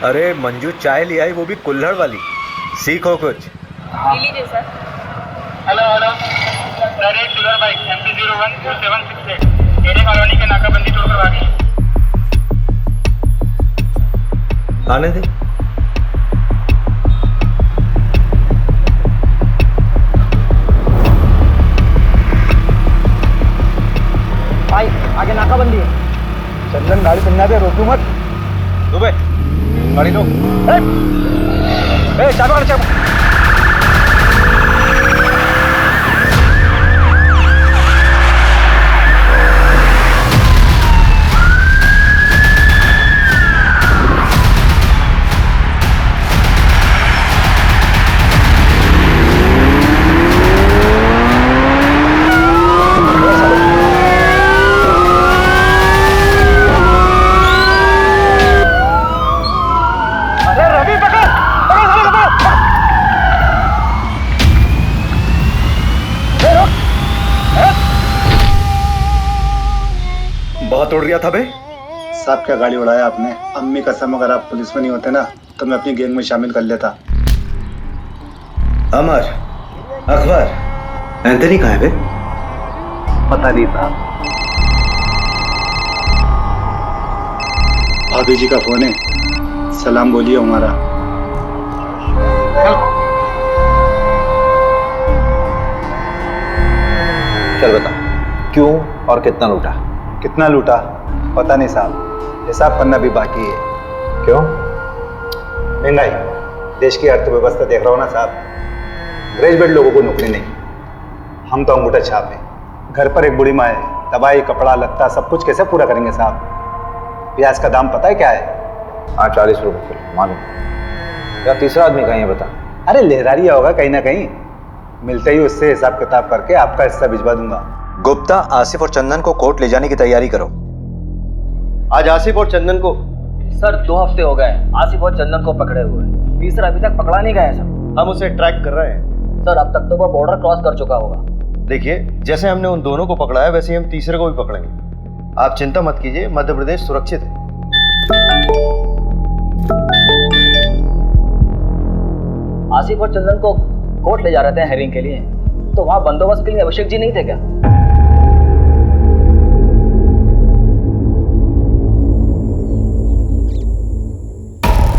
अरे मंजू चाय ले आई, वो भी कुल्हड़ वाली। सीखो कुछ। लीजिए sir. Hello direct sugar bike MP014768 array colony के नाकाबंदी तोड़कर भागी। आने दे। भाई आगे नाकाबंदी है। चंदन गाड़ी चलना दे, रोकू मत। दुबे गाड़ी लो। चाबी चाबी। बहुत उड़ रहा था बे। साहब क्या गाड़ी उड़ाया आपने। अम्मी कसम, अगर आप पुलिस में नहीं होते ना तो मैं अपनी गैंग में शामिल कर लेता। अमर, अकबर, एंथनी कहाँ है बे? पता नहीं था। भाभी जी का फोन है, सलाम बोलिए हमारा। चल बता, क्यों और कितना लूटा? कितना लूटा पता नहीं साहब, हिसाब करना भी बाकी है। क्यों? महंगाई, देश की अर्थव्यवस्था देख रहा हूँ ना साहब। ग्रेजुएट लोगों को नौकरी नहीं, हम तो अंगूठा छाप है। घर पर एक बूढ़ी माँ है, दवाई कपड़ा लत्ता सब कुछ कैसे पूरा करेंगे साहब। प्याज का दाम पता है क्या है? हाँ 40 रुपए किलो मालूम। या तीसरा आदमी कहीं है बता। अरे लहरारिया होगा कहीं ना कहीं, मिलते ही उससे हिसाब किताब करके आपका हिस्सा भिजवा दूंगा। गुप्ता, आसिफ और चंदन को कोर्ट ले जाने की तैयारी करो। आज आसिफ और चंदन को सर 2 हफ्ते हो गए आसिफ और चंदन को पकड़े हुए। तीसरा अभी तक पकड़ा नहीं गया है सर। हम उसे ट्रैक कर रहे हैं। सर अब तक तो वो बॉर्डर क्रॉस कर चुका होगा। देखिए, जैसे हमने उन दोनों को पकड़ा है वैसे ही हम तीसरे को भी पकड़ेंगे। आप चिंता मत कीजिए, मध्य प्रदेश सुरक्षित है। आसिफ और चंदन को कोर्ट ले जा रहे थे हेयरिंग के लिए, तो वहां बंदोबस्त के लिए अभिषेक जी नहीं थे क्या?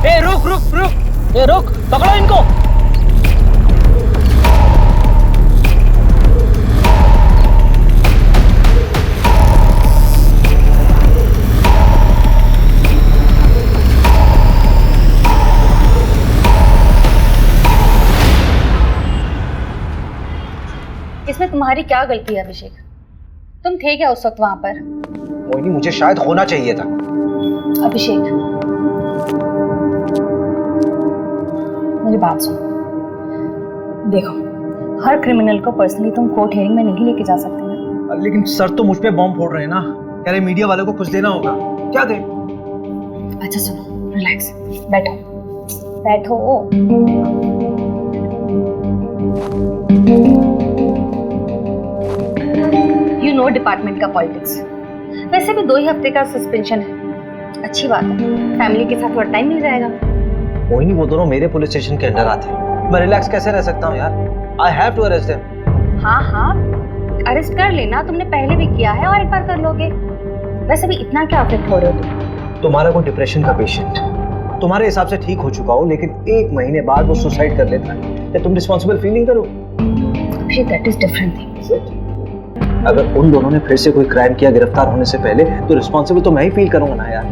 ए रुक रुक रुक, ए रुक, पकड़ो इनको। इसमें तुम्हारी क्या गलती है अभिषेक? तुम थे क्या उस वक्त वहां पर? मोहिनी, मुझे शायद होना चाहिए था। अभिषेक मेरी बात सुनो। देखो, हर क्रिमिनल को पर्सनली तुम कोर्ट हियरिंग में नहीं लेके जा सकते ना। लेकिन सर तो मुझ पे बॉम्ब फोड़ रहे हैं ना। कह रहे मीडिया वालों को कुछ देना होगा। क्या दे? अच्छा सुनो, रिलैक्स, बैठो बैठो। यू नो डिपार्टमेंट का पॉलिटिक्स। वैसे भी 2 ही हफ्ते का सस्पेंशन है, अच्छी बात है। फैमिली के साथ थोड़ा टाइम मिल जाएगा। मोहिनी, वो दोनों मेरे पुलिस स्टेशन के अंडर आते हैं। मैं रिलैक्स कैसे रह सकता हूँ यार? I have to arrest them. हाँ हाँ, अरेस्ट कर लेना, तुमने पहले भी किया है और एक बार कर लोगे। वैसे भी इतना क्या अफेक्ट हो रहे हो तुम? तुम्हारा कोई डिप्रेशन का पेशेंट तुम्हारे हिसाब से ठीक हो चुका हो, लेकिन 1 महीने बाद वो सुसाइड कर लेता है, तो तुम रिस्पॉन्सिबल फील नहीं करो? That is different thing. अगर उन दोनों ने फिर से कोई क्राइम किया गिरफ्तार होने से पहले, तो रिस्पॉन्सिबल तो मैं ही फील करूंगा ना यार।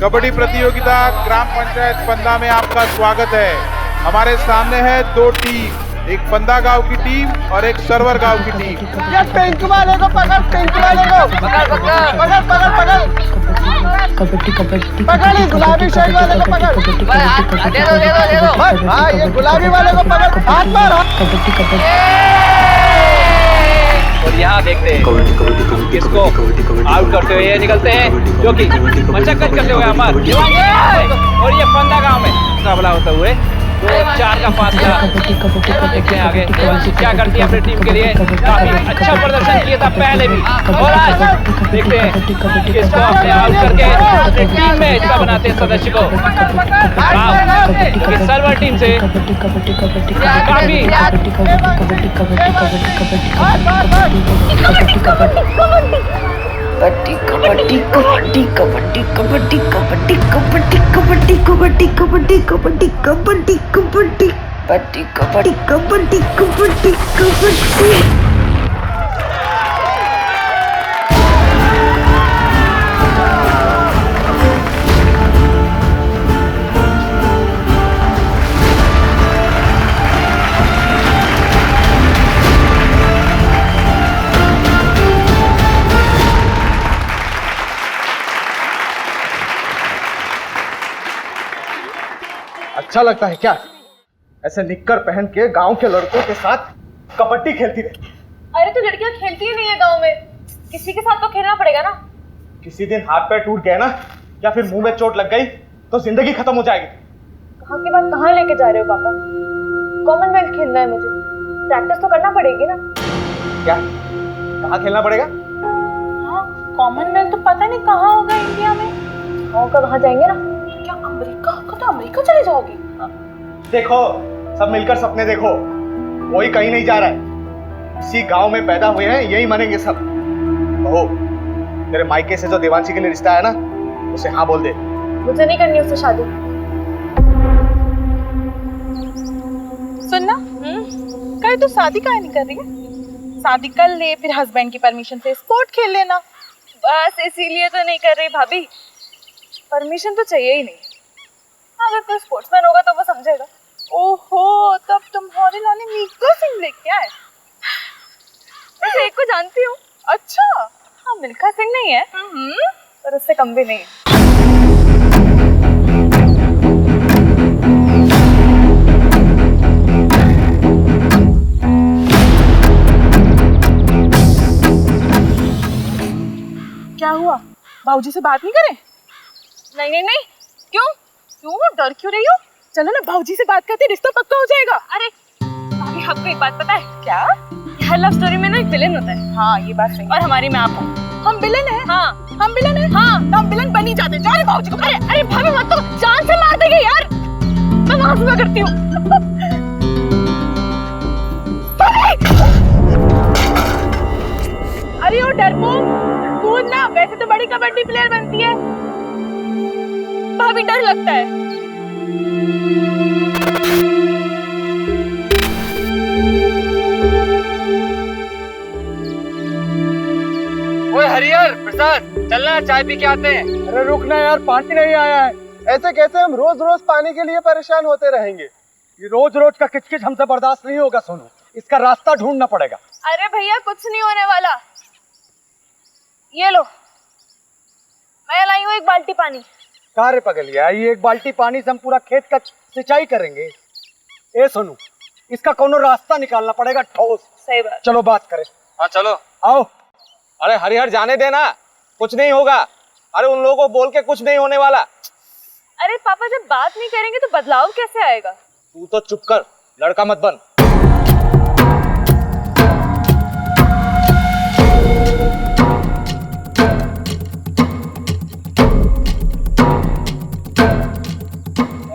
कबड्डी प्रतियोगिता ग्राम पंचायत पंदा में आपका स्वागत है। हमारे सामने है 2 टीम, एक पंदा गांव की टीम और एक सरवर गांव की टीम। ये पिंक वाले को पकड़, पिंक वाले को पकड़ पकड़ पकड़ पकड़ पकड़ कबड्डी कबड्डी पकड़, ये गुलाबी शर्ट वाले को पकड़। दे दो। हाँ, ये गुलाबी वाले को पकड़, हाथ मार। कबड्डी कबड्डी। और यहाँ देखते हैं किसको आउट करते हुए ये निकलते हैं, जो कि मशक्कत करते हुए अमर और ये फंदा गांव में मुकाबला होते हुए 2-4 का फासला। देखते हैं आगे क्या करती है अपनी टीम के लिए। काफी अच्छा प्रदर्शन किया था पहले भी, और आज देखते हैं किसको अपने आउट करके अपनी टीम में हिस्सा बनाते हैं सदस्य को। सर्वर टीम से काफी कबड्डी कबड्डी कबड्डी कबड्डी कबड्डी कबड्डी कबड्डी कबड्डी कबड्डी कबड्डी कबड्डी कबड्डी कबड्डी कबड्डी कबड्डी कबड्डी कबड्डी कबड्डी। अच्छा लगता है क्या ऐसे निक्कर पहन के गांव के लड़कों के साथ कबड्डी खेलती रहे? अरे तो लड़कियां खेलती ही नहीं है गांव में, किसी के साथ तो खेलना पड़ेगा ना। किसी दिन हाथ पैर टूट गए ना या फिर मुंह में चोट लग गई तो जिंदगी खत्म हो जाएगी। कहाँ की बात कहाँ लेके जा रहे हो पापा? कॉमनवेल्थ खेलना है मुझे, प्रैक्टिस तो करना पड़ेगी ना। क्या कहाँ खेलना पड़ेगा? हाँ, कॉमनवेल्थ तो पता नहीं कहाँ होगा इंडिया में। गाँव का वहाँ जाएंगे ना। क्या अमेरिका का? तो अमेरिका चले जाओगी? देखो सब मिलकर सपने देखो, कोई कहीं नहीं जा रहा है। इसी गांव में पैदा हुए हैं, यही मरेंगे सब। बहू, तेरे मायके से जो देवांशी के लिए रिश्ता है ना, उसे हाँ बोल दे। मुझे नहीं करनी उससे शादी। सुनना, कल तू शादी काहे नहीं कर रही है? शादी कर ले, फिर हस्बैंड की परमिशन से स्पोर्ट खेल लेना। बस इसीलिए तो नहीं कर रही भाभी, परमिशन तो चाहिए ही नहीं। अगर कोई स्पोर्ट्समैन होगा तो वो समझेगा। ओहो, तब तुम्हारे लाने मिल्खा सिंह लेके आए। वैसे एक को जानती हूँ। अच्छा, हाँ, मिल्खा सिंह नहीं है पर उससे कम भी नहीं है। क्या हुआ? बाबूजी से बात नहीं करें? नहीं नहीं नहीं, क्यों डर क्यों रही हो? चलो ना, बाबूजी से बात करते रिश्ता पक्का हो जाएगा। अरे भाभी, आपको एक बात पता है क्या? हर लव स्टोरी में ना एक विलेन होता है। हाँ, ये बात सही। और हमारी में आप हो। हम विलेन हैं? हाँ, हम विलेन हैं? हाँ, तो हम विलेन बन ही जाते। जा रहे बाबूजी को। अरे भाभी मत, तो जान से मार देंगे यार। मैं वहां से करती हूँ। अरे ओ डरपोक, कूद ना, वैसे तो बड़ी कबड्डी प्लेयर बनती है। भाभी डर लगता है। ओए हरिहर प्रसाद, चलना चाय पी के आते हैं। अरे रुकना यार, पानी नहीं आया है। ऐसे कैसे हम रोज रोज पानी के लिए परेशान होते रहेंगे? ये रोज रोज का किचकिच हमसे बर्दाश्त नहीं होगा सोनू, इसका रास्ता ढूंढना पड़ेगा। अरे भैया, कुछ नहीं होने वाला। ये लो, मैं लाई हूँ एक बाल्टी पानी। कार्य पगलिया, ये एक बाल्टी पानी से हम पूरा खेत का सिंचाई करेंगे? ए सोनू, इसका कोनो रास्ता निकालना पड़ेगा ठोस। सही बात। चलो बात करें। हाँ चलो। आओ। अरे हरिहर, जाने देना, कुछ नहीं होगा। अरे उन लोगों को बोल के कुछ नहीं होने वाला। अरे पापा, जब बात नहीं करेंगे तो बदलाव कैसे आएगा? तू तो चुप कर, लड़का मत बन।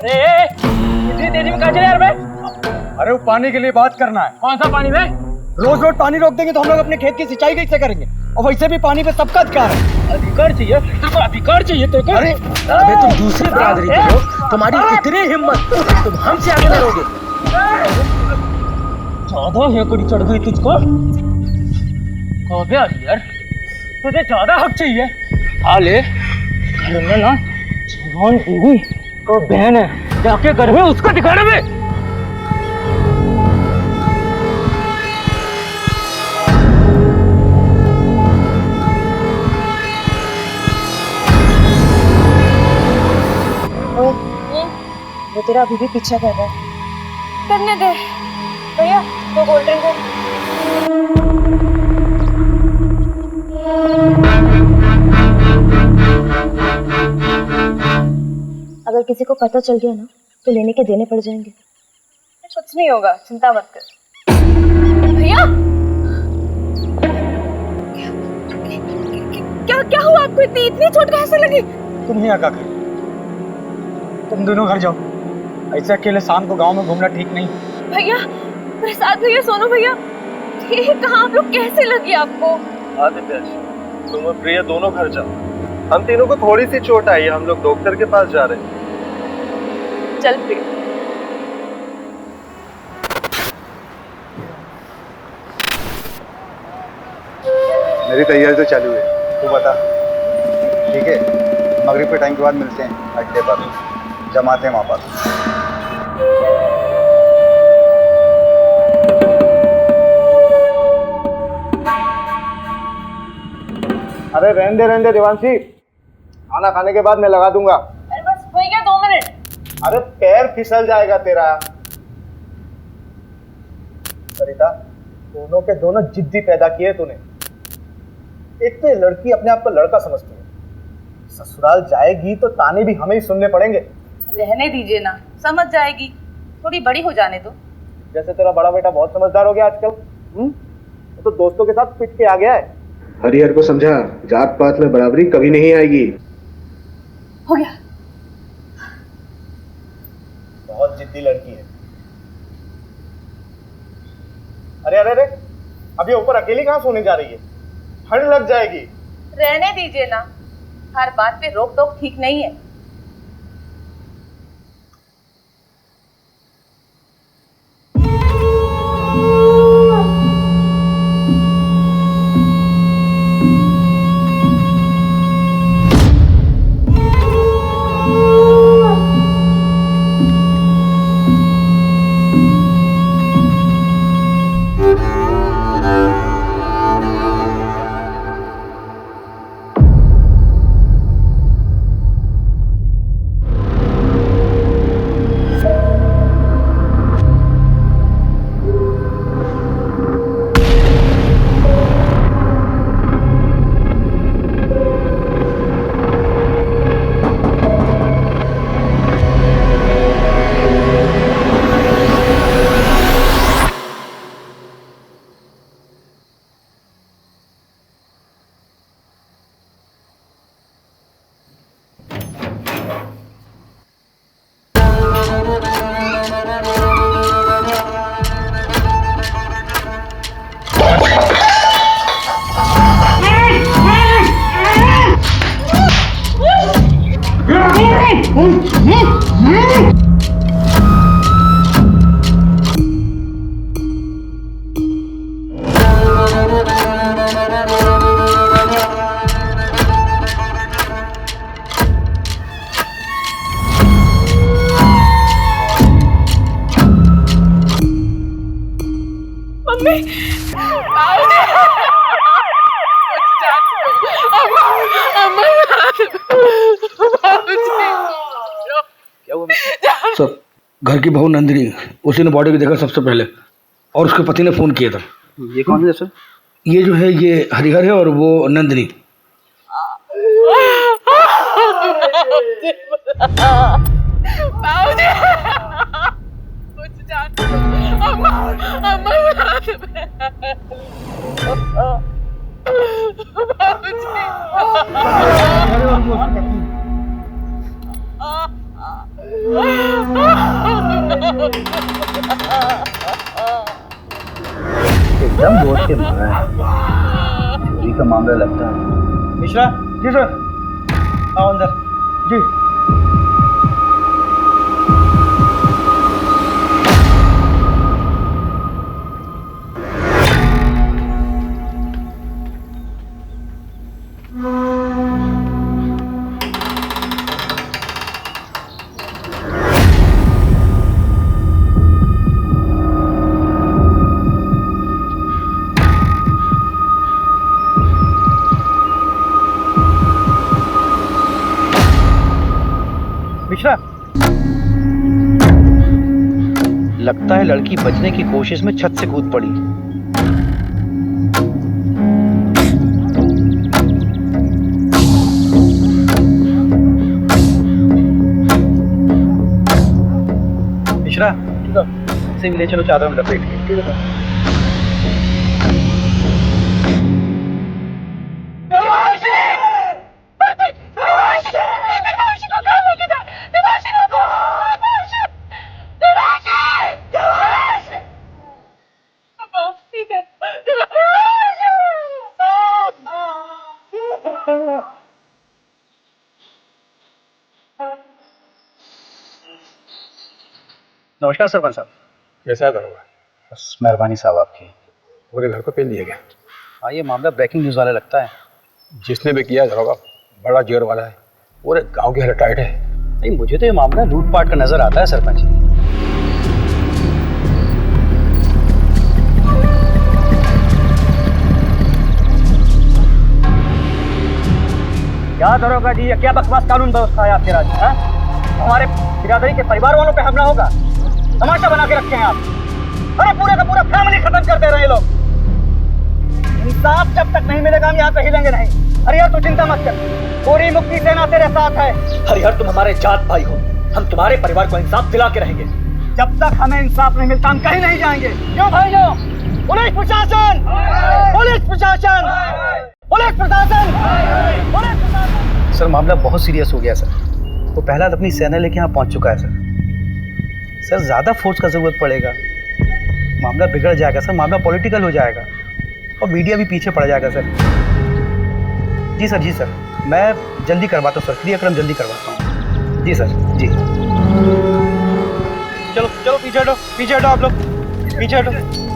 इतनी तेजी में कहाँ चले यार बे? अरे वो पानी के लिए बात करना है। कौन सा पानी बे? रोज रोज पानी रोक देंगे तो हम लोग अपने खेत की सिंचाई कैसे करेंगे? और वैसे भी पानी पे सबका अधिकार है। अधिकार चाहिए तेरे को? अधिकार चाहिए तेरे को? अरे अबे तुम दूसरी बरादरी के हो, तुम्हारी इतनी हिम्मत, तुम हमसे आगे लड़ोगे? ज्यादा हेकड़ी चढ़ गई तुझको? कौन यार, तुझे ज्यादा हक चाहिए? आ ले, घर में ना जवान बीवी को बहन है, जाके घर में उसको दिखाना में। वो तेरा अभी भी पीछा कर रहा है। करने दे भैया, वो कोल्ड ड्रिंक है। अगर किसी को पता चल गया ना तो लेने के देने पड़ जाएंगे। कुछ नहीं होगा, चिंता मत कर। भैया क्या क्या हुआ आपको? इतनी चोट कहाँ से लगी? तुम यहाँ क्या कर, तुम दोनों घर जाओ। ऐसे अकेले शाम को गांव में घूमना ठीक नहीं। भैया, प्रसाद भैया, सोनू भैया, ये कहाँ आप लोग कैसे लगी आपको? आदित्य, तुम और प्रिया दोनों घर जाओ। हम तीनों को थोड़ी सी चोट आई है, हम लोग डॉक्टर के पास जा रहे हैं। चल प्रिया। मेरी तैयारी तो चालू है, तू बता। ठीक है, मगरिब के टाइम के बाद मिलते हैं अड्डे पर, जमाते हैं वहाँ पर। अरे रहने दे देवांशी, खाना खाने के बाद मैं लगा दूंगा। अरे बस हो गया 2 मिनट। अरे पैर फिसल जाएगा तेरा। सरिता, दोनों के दोनों जिद्दी पैदा किए तूने। एक तो ये लड़की अपने आप को लड़का समझती है, ससुराल जाएगी तो ताने भी हमें ही सुनने पड़ेंगे। रहने दीजिए ना, समझ जाएगी, थोड़ी बड़ी हो जाने दो। जैसे तेरा बड़ा बेटा बहुत समझदार हो गया आजकल। वो तो दोस्तों के साथ पिट के आ गया है। हरिहर को समझा, जात पात में बराबरी कभी नहीं आएगी। हो गया। बहुत जिद्दी लड़की है। अरे अरे अरे, अभी ऊपर अकेली कहाँ सोने जा रही है? ठंड लग जाएगी। रहने दीजिए ना, हर बात पे रोक टोक ठीक नहीं है। सर, घर की बहू नंदिनी, उसी ने बॉडी को देखा सबसे पहले और उसके पति ने फोन किया था। ये कौन है सर? ये जो है ये हरिहर है और वो नंदिनी। एकदम बोझ के मारा है, चोरी का मामला लगता है। मिश्रा जी सर, आओ अंदर जी। मिश्रा, लगता है लड़की बचने की कोशिश में छत से कूद पड़ी। मिश्रा से भी ले चलो चादर में लपेट के। ठीक है नमस्कार सरपंच साहब। कैसा है दरोगा? बस मेहरबानी साहब आपकी। पूरे घर को पेल दिया गया। हाँ, ये मामला ब्रेकिंग न्यूज़ वाला लगता है। जिसने भी किया दरोगा बड़ा जोर वाला है, पूरे गांव की हालत टाइट है। नहीं, मुझे तो ये मामला लूटपाट का नजर आता है सरपंच जी। क्या दरोगा जी, ये क्या बकवास कानून व्यवस्था है आपके राज्य? हमारे बिरादरी के परिवार वालों पे हमला होगा, तमाशा बना के रखे हैं आप। अरे पूरे का पूरा फैमिली खत्म कर दे रहे हैं लोग। इंसाफ जब तक नहीं मिलेगा हम यहाँ से हिलेंगे नहीं। हरिहर तू चिंता मत कर, पूरी मुक्ति सेना तेरे साथ है। हरिहर तुम हमारे जात भाई हो, हम तुम्हारे परिवार को इंसाफ दिला के रहेंगे। जब तक हमें इंसाफ नहीं मिलता हम कहीं नहीं जाएंगे। क्यों भाइयों? पुलिस प्रशासन, पुलिस प्रशासन, पुलिस प्रशासन, पुलिस प्रशासन। सर मामला बहुत सीरियस हो गया सर। वो पहला अपनी सेना लेके यहाँ पहुँच चुका है सर। सर ज़्यादा फोर्स का ज़रूरत पड़ेगा, मामला बिगड़ जाएगा सर, मामला पॉलिटिकल हो जाएगा और मीडिया भी पीछे पड़ जाएगा सर। जी सर, जी सर, मैं जल्दी करवाता हूँ सर, क्रियाक्रम जल्दी करवाता हूँ। जी सर, जी। चलो चलो पीछे हटो, पीछे हटो आप लोग, पीछे हटो,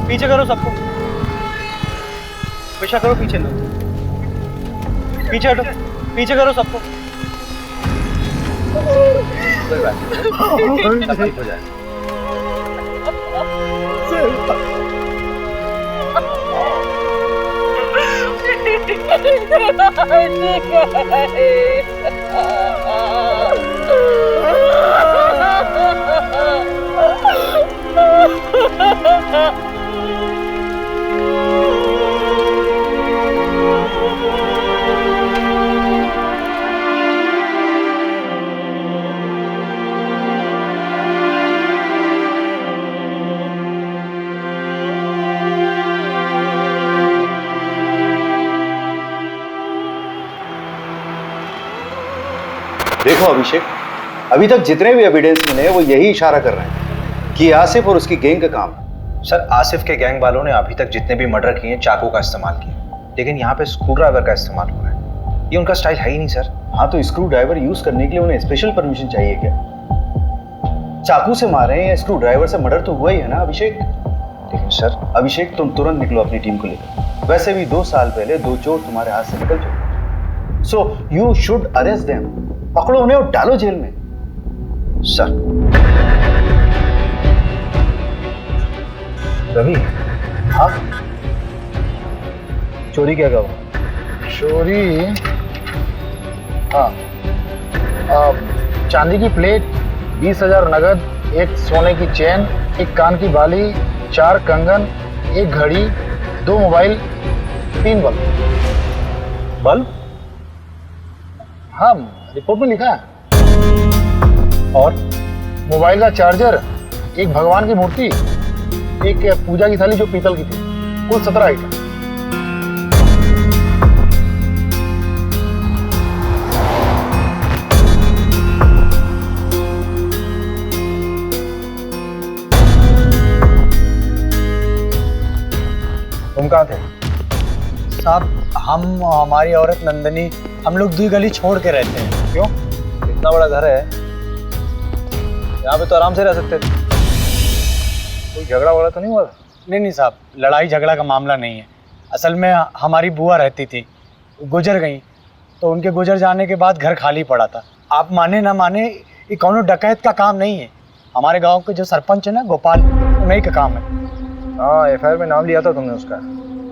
पीछे करो सबको, पीछा करो, पीछे लो, पीछे हटो, पीछे करो सबको। कोई बात नहीं, सब ठीक हो जाएगा। देखो अभिषेक, अभी तक जितने भी एविडेंस मिले वो यही इशारा कर रहे हैं कि आसिफ और उसकी गैंग का काम है। सर आसिफ के गैंग वालों ने अभी तक जितने भी मर्डर किए हैं चाकू का इस्तेमाल किया, लेकिन यहाँ पे स्क्रू ड्राइवर का इस्तेमाल हो रहा है। ये उनका स्टाइल है ही नहीं सर। हाँ तो स्क्रू ड्राइवर यूज करने के लिए उन्हें स्पेशल परमिशन चाहिए क्या? चाकू से मारे या स्क्रू ड्राइवर से मर्डर तो हुआ ही है ना अभिषेक। लेकिन सर अभिषेक तुम तुरंत निकलो अपनी टीम को लेकर। वैसे भी 2 साल पहले 2 चोर तुम्हारे हाथ से निकल चुके, so you should arrest them. पकड़ो उन्हें और डालो जेल में। सर रवि, हाँ चोरी क्या कहो? चोरी, हाँ, चांदी की प्लेट, 20,000 नगद, एक सोने की चेन, एक कान की बाली, 4 कंगन, एक घड़ी, 2 मोबाइल, 3 बल्ब। बल्ब? हाँ, रिपोर्ट में लिखा है। और मोबाइल का चार्जर, एक भगवान की मूर्ति, एक पूजा की थाली जो पीतल की थी, कुल 17 आइटम। तुम कहाँ थे? साहब हम, हमारी औरत नंदनी, हम लोग 2 गली छोड़ के रहते हैं। क्यों? इतना बड़ा घर है, यहाँ पे तो आराम से रह सकते थे। कोई झगड़ा वगड़ा तो नहीं हुआ? नहीं साहब, लड़ाई झगड़ा का मामला नहीं है। असल में हमारी बुआ रहती थी, गुजर गई, तो उनके गुजर जाने के बाद घर खाली पड़ा था। आप माने ना माने, ये कौनो डकैत का काम नहीं है। हमारे गांव के जो सरपंच है ना गोपाल, उन्हीं का काम है। हाँ, एफआईआर में नाम लिया था तुमने उसका।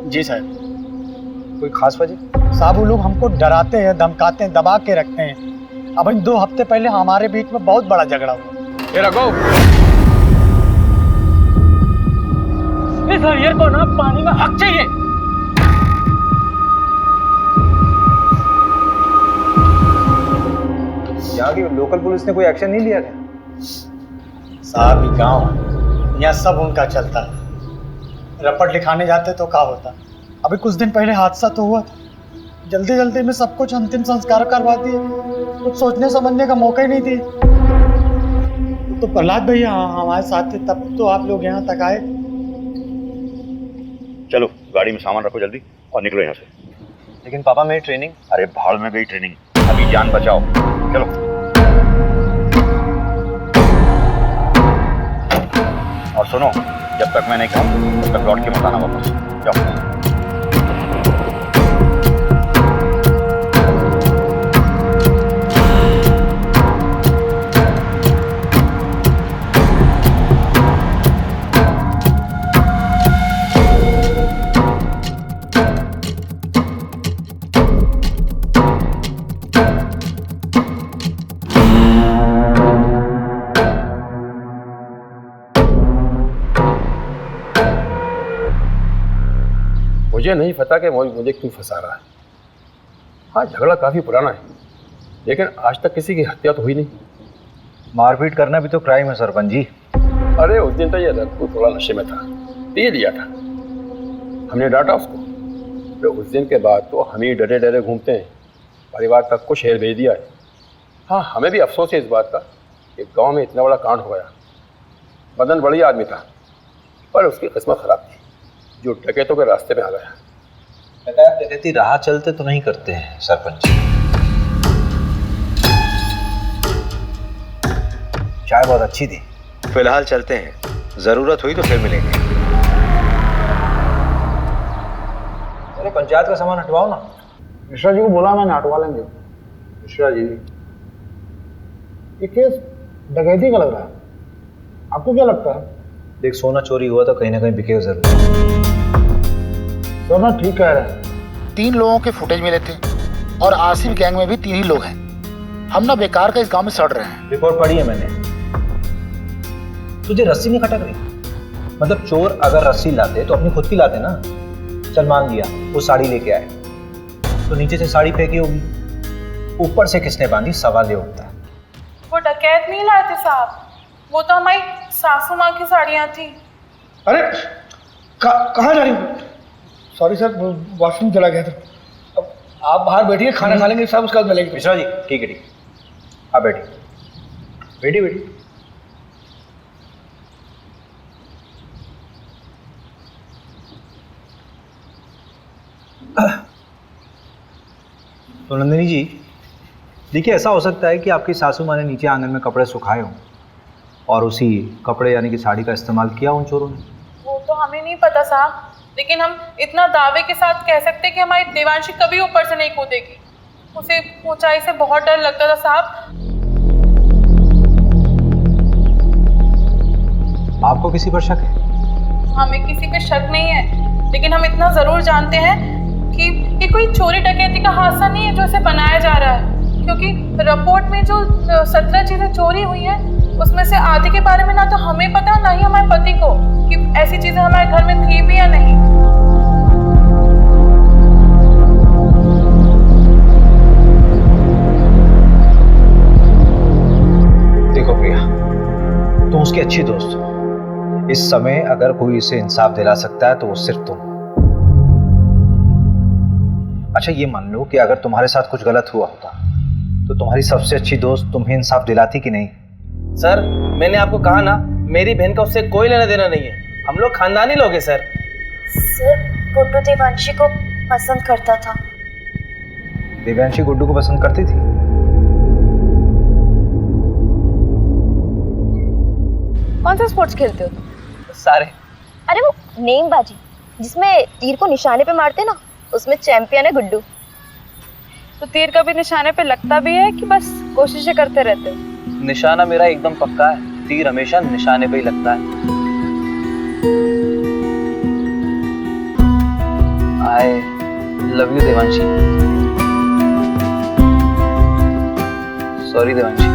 जी साहब। कोई खास वजह? साहब वो लोग हमको डराते हैं, धमकाते हैं, दबा के रखते हैं। अब इन 2 हफ्ते पहले हमारे बीच में बहुत बड़ा झगड़ा हुआ। ये रखो। इस हरिहर को ना पानी में हक चाहिए। यहाँ की लोकल पुलिस ने कोई एक्शन नहीं लिया था? साहब ये गाँव यहाँ सब उनका चलता है। रपट लिखाने जाते तो क्या होता। अभी कुछ दिन पहले हादसा तो हुआ था, जल्दी जल्दी में सब कुछ अंतिम संस्कार करवा दिए, कुछ सोचने समझने का मौका ही नहीं दिए। तो प्रहलाद भैया हमारे साथ थे, तब तो आप लोग यहाँ तक आए। चलो गाड़ी में सामान रखो जल्दी और निकलो यहाँ से। लेकिन पापा मेरी ट्रेनिंग। अरे भाड़ में गई ट्रेनिंग, अभी जान बचाओ। चलो और सुनो, जब तक मैं नहीं कहूँ तब तक लौट के मत आना वापस। जाओ। मुझे नहीं पता कि मुझे क्यों फंसा रहा है। हाँ, झगड़ा काफ़ी पुराना है, लेकिन आज तक किसी की हत्या तो हुई नहीं। मारपीट करना भी तो क्राइम है सरपंच जी। अरे उस दिन तो ये रघु थोड़ा नशे में था, पी लिया था, हमने डांटा उसको। तो उस दिन के बाद तो हम ही डरे डरे घूमते हैं, परिवार तक को शहर भेज दिया है। हाँ, हमें भी अफसोस है इस बात का कि गांव में इतना बड़ा कांड हो गया। मदन बढ़िया आदमी था, पर उसकी किस्मत खराब थी, जो डकैतों के रास्ते में आ गया। डकैती राह चलते तो नहीं करते हैं सरपंच। चाय बहुत अच्छी थी। फिलहाल चलते हैं, जरूरत हुई तो फिर मिलेंगे। अरे पंचायत का सामान हटवाओ ना। मिश्रा जी को बोला मैंने, हटवा लेंगे। मिश्रा जी, ये केस डकैती का लग रहा है, आपको क्या लगता है? देख, सोना चोरी हुआ तो कहीं ना कहीं बिकेगा जरूर। सोना ठीक कह रहे हैं। 3 लोगों के फुटेज मिले थे और आसिफ गैंग में भी 3 ही लोग हैं। हम ना बेकार का इस गांव में सड़ रहे हैं। रिपोर्ट पढ़ी है मैंने। तुझे रस्सी नहीं खटक रही? मतलब चोर अगर रस्सी लाते तो अपनी खुद की लाते ना। चल मान लिया वो साड़ी लेके आए, तो नीचे से साड़ी फेंकी होगी, ऊपर से किसने बांधी, सवाल ये उठता है। वो डकैत नहीं लाए थे साहब, वो तो हमारी सासू माँ की साड़ियाँ थी। अरे कहाँ जा रही हो? सॉरी सर, वॉशरूम चला गया था। अब आप बाहर बैठिए, खाना खा लेंगे साहब, उसके बाद मिलेंगे। मिश्रा जी, ठीक है ठीक है, आप बैठिए बैठिए। तो नंदिनी जी, देखिए ऐसा हो सकता है कि आपकी सासू माँ ने नीचे आंगन में कपड़े सुखाए हों और उसी कपड़े यानी कि साड़ी का इस्तेमाल किया उन चोरों ने। वो तो हमें नहीं पता साहब, लेकिन हम इतना दावे के साथ कह सकते हैं कि हमारी देवांशी कभी ऊपर से नहीं कूदेगी। उसे ऊंचाई से बहुत डर लगता था साहब। आपको किसी पर शक है? हमें किसी पे शक नहीं है, लेकिन हम इतना जरूर जानते हैं कि ये कोई चोरी डकैती का हादसा नहीं है जो इसे बनाया जा रहा है, क्योंकि रिपोर्ट में जो 17 चीजें चोरी हुई हैं उसमें से आधे के बारे में ना तो हमें पता ना ही हमारे पति को कि ऐसी चीजें हमारे घर में थी भी या नहीं। देखो प्रिया, तुम उसकी अच्छी दोस्त हो। इस समय अगर कोई इसे इंसाफ दिला सकता है तो वो सिर्फ तुम। अच्छा ये मान लो कि अगर तुम्हारे साथ कुछ गलत हुआ होता तो तुम्हारी सबसे अच्छी दोस्त तुम्हें इंसाफ दिलाती कि नहीं? सर, मैंने आपको कहा ना, मेरी बहन का उससे कोई लेना देना नहीं है। हम लोग खानदानी लोग हैं सर। सर, गुड्डू देवांशी को पसंद करता था। देवांशी गुड्डू को पसंद करती थी? कौन सा स्पोर्ट्स खेलते हो तुम? सारे। अरे वो नेमबाजी जिसमें तीर को निशाने पे मारते ना, उसमें चैंपियन है गुड्डू। तो तीर कभी निशाने पे लगता भी है कि बस कोशिशें करते रहते हो? निशाना मेरा एकदम पक्का है, तीर हमेशा निशाने पे ही लगता है। I love you Devanshi. Sorry Devanshi.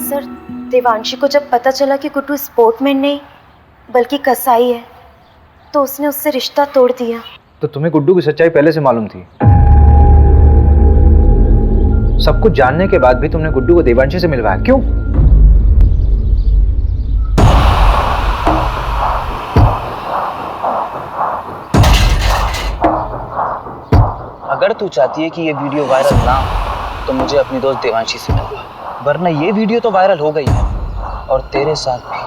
Sir, Devanshi को जब पता चला कि गुड्डू स्पोर्टमैन नहीं बल्कि कसाई है तो उसने उससे रिश्ता तोड़ दिया। तो तुम्हें गुड्डू की सच्चाई पहले से मालूम थी? सब कुछ जानने के बाद भी तुमने गुड्डू को देवांशी से मिलवाया, क्यों? अगर तू चाहती है कि ये वीडियो वायरल ना हो तो मुझे अपनी दोस्त देवांशी से मिलवा, वरना ये वीडियो तो वायरल हो गई है और तेरे साथ भी।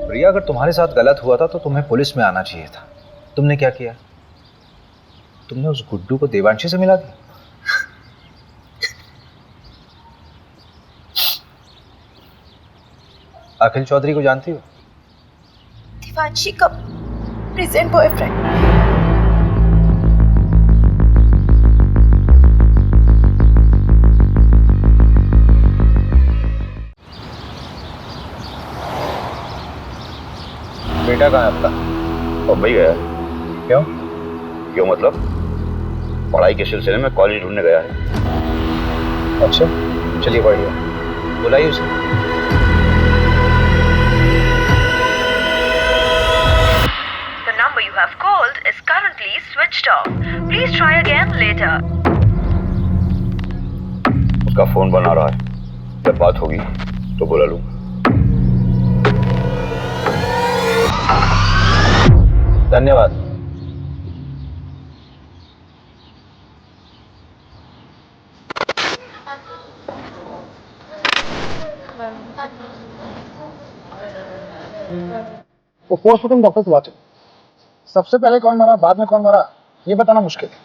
प्रिया, अगर तुम्हारे साथ गलत हुआ था तो तुम्हें पुलिस में आना चाहिए था। तुमने क्या किया? तुमने उस गुड्डू को देवांशी से मिला दिया। अखिल चौधरी को जानती हो? देवांशी का प्रेजेंट बॉयफ्रेंड। बेटा कहाँ है आपका? मुंबई गया है। क्यों? क्यों मतलब पढ़ाई के सिलसिले में कॉलेज ढूंढने गया है। अच्छा, चलिए बढ़िया, बुलाइए उसे। The number you have called is currently switched off. Please try again later. उसका फोन बना रहा है, जब बात होगी तो बुला लूंगा। धन्यवाद। वो पोस्टमार्टम डॉक्टर से बात है। सबसे पहले कौन मरा, बाद में कौन मरा, ये बताना मुश्किल है।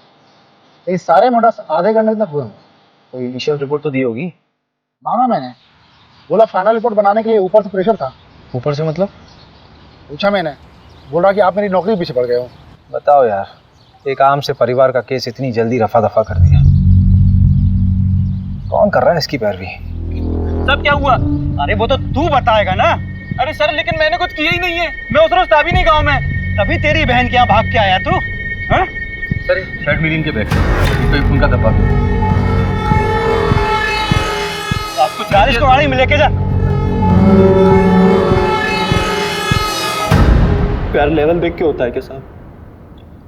ये सारे मर्डर्स आधे घंटे तक हुए। तो इनिशियल रिपोर्ट तो दी होगी? मांगा मैंने, बोला फाइनल रिपोर्ट बनाने के लिए ऊपर से प्रेशर था। ऊपर से मतलब? पूछा मैंने, बोल रहा कि आप मेरी नौकरी पीछे पड़ गए हो। बताओ यार, एक आम से परिवार का केस इतनी जल्दी रफा दफा कर दिया। कौन कर रहा है इसकी पैरवी? सब क्या हुआ? अरे वो तो तू बताएगा ना। अरे सर, लेकिन मैंने कुछ किया ही नहीं है। मैं उस रोज था भी नहीं गाँव में, तभी तेरी बहन के यहाँ भाग के आया तू। हाँ? सर, शर्ट मिली इनके बैग पे, खून का धब्बा। आपको 40 को गाड़ी में लेके जा। प्यार लेवल देख के होता है क्या साहब?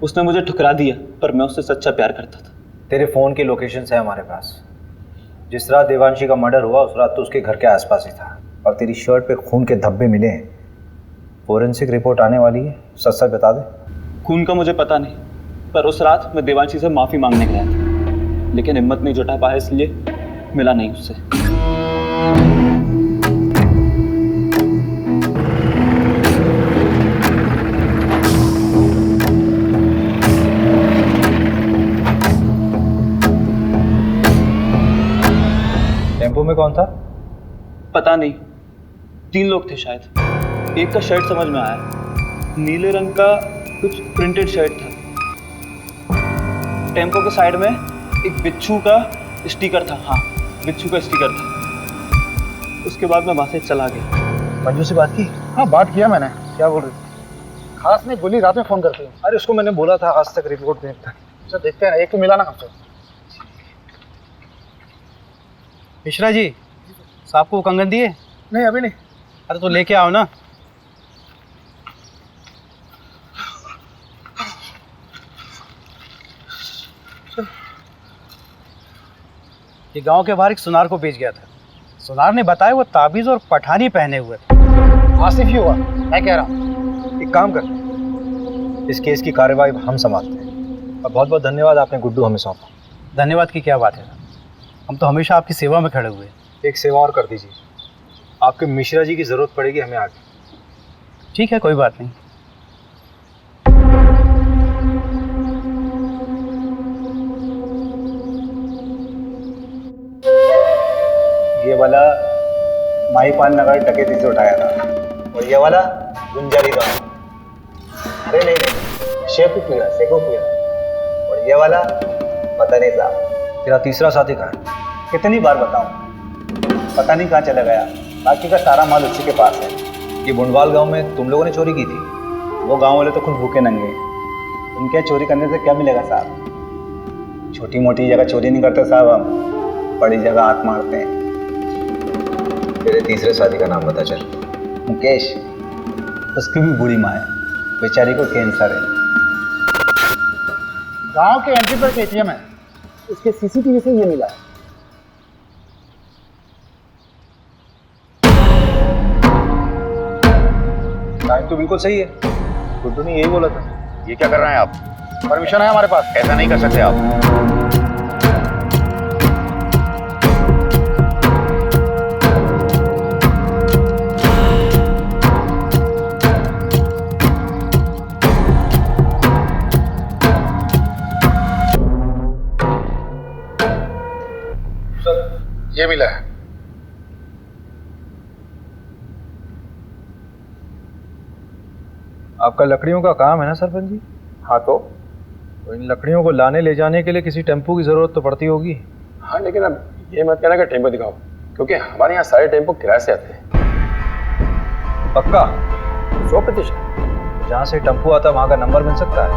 उसने मुझे ठुकरा दिया, पर मैं उससे सच्चा प्यार करता था। तेरे फोन की लोकेशंस है हमारे पास। जिस रात देवांशी का मर्डर हुआ उस रात तो उसके घर के आसपास ही था, और तेरी शर्ट पे खून के धब्बे मिले हैं। फोरेंसिक रिपोर्ट आने वाली है, सच सच बता दे। खून का मुझे पता नहीं, पर उस रात मैं देवांशी से माफी मांगने गया था, लेकिन हिम्मत नहीं जुटा पाया, इसलिए मिला नहीं उससे। टेम्पो में कौन था? पता नहीं, 3 लोग थे शायद। एक का शर्ट समझ में आया, नीले रंग का कुछ प्रिंटेड शर्ट था। टेम्पो के साइड में एक बिच्छू का स्टिकर था। हाँ, बिच्छू का स्टिकर था। उसके बाद मैं वहां से चला गया। मंजू से बात की? हाँ, बात किया मैंने। क्या बोल रही थी? खास नहीं बोली, रात में फोन करती हूँ। अरे उसको मैंने बोला था आज तक रिपोर्ट देखता। अच्छा, देखते हैं, एक तो मिला ना हमसे। मिश्रा जी, साहब को कंगन दिए? नहीं, अभी नहीं। अरे तो लेके आओ ना। ये गांव के बाहर एक सुनार को बेच गया था। सुनार ने बताया वो ताबीज और पठानी पहने हुए थे। आसिफ ही हुआ, मैं कह रहा हूँ। एक काम कर, इस केस की कार्यवाही हम संभालते हैं। और बहुत बहुत धन्यवाद, आपने गुड्डू हमें सौंपा। धन्यवाद की क्या बात है, हम तो हमेशा आपकी सेवा में खड़े हुए हैं। एक सेवा और कर दीजिए, आपके मिश्रा जी की जरूरत पड़ेगी हमें आगे। ठीक है, कोई बात नहीं। ये वाला माहीपाल नगर डकैती से उठाया था, और ये वाला गुंजारी गांव। अरे नहीं, शेखुपुरा। और ये वाला पता नहीं साहब। तेरा तीसरा साथी कहाँ है? कितनी बार बताऊं, पता नहीं कहाँ चला गया। बाकी का सारा माल उसी के पास है। ये बुंडवाल गांव में तुम लोगों ने चोरी की थी? वो गांव वाले तो खुद भूखे नंगे, उनके चोरी करने से क्या मिलेगा साहब। छोटी मोटी जगह चोरी नहीं करते साहब, हम बड़ी जगह हाथ मारते हैं। तेरे तीसरे साथी का नाम बता चल। मुकेश। उसकी भी बूढ़ी माँ है, बेचारी को कैंसर है। गांव के एंट्री पर एटीएम है, उसके सीसीटीवी से ये मिला है। टाइम तो बिल्कुल सही है, गुड्डू ने यही बोला था। ये क्या कर रहे हैं आप? परमिशन है हमारे पास। ऐसा नहीं कर सकते आप। ये मिला है। आपका लकड़ियों का काम है ना सरपंच जी? हाँ तो इन लकड़ियों को लाने ले जाने के लिए किसी टेम्पो की जरूरत तो पड़ती होगी। हाँ, लेकिन अब ये मत कहना कि टेम्पो दिखाओ, क्योंकि हमारे यहाँ सारे टेम्पो किराए से आते हैं। पक्का? 100%। जहाँ से टेम्पो आता वहाँ का नंबर मिल सकता है?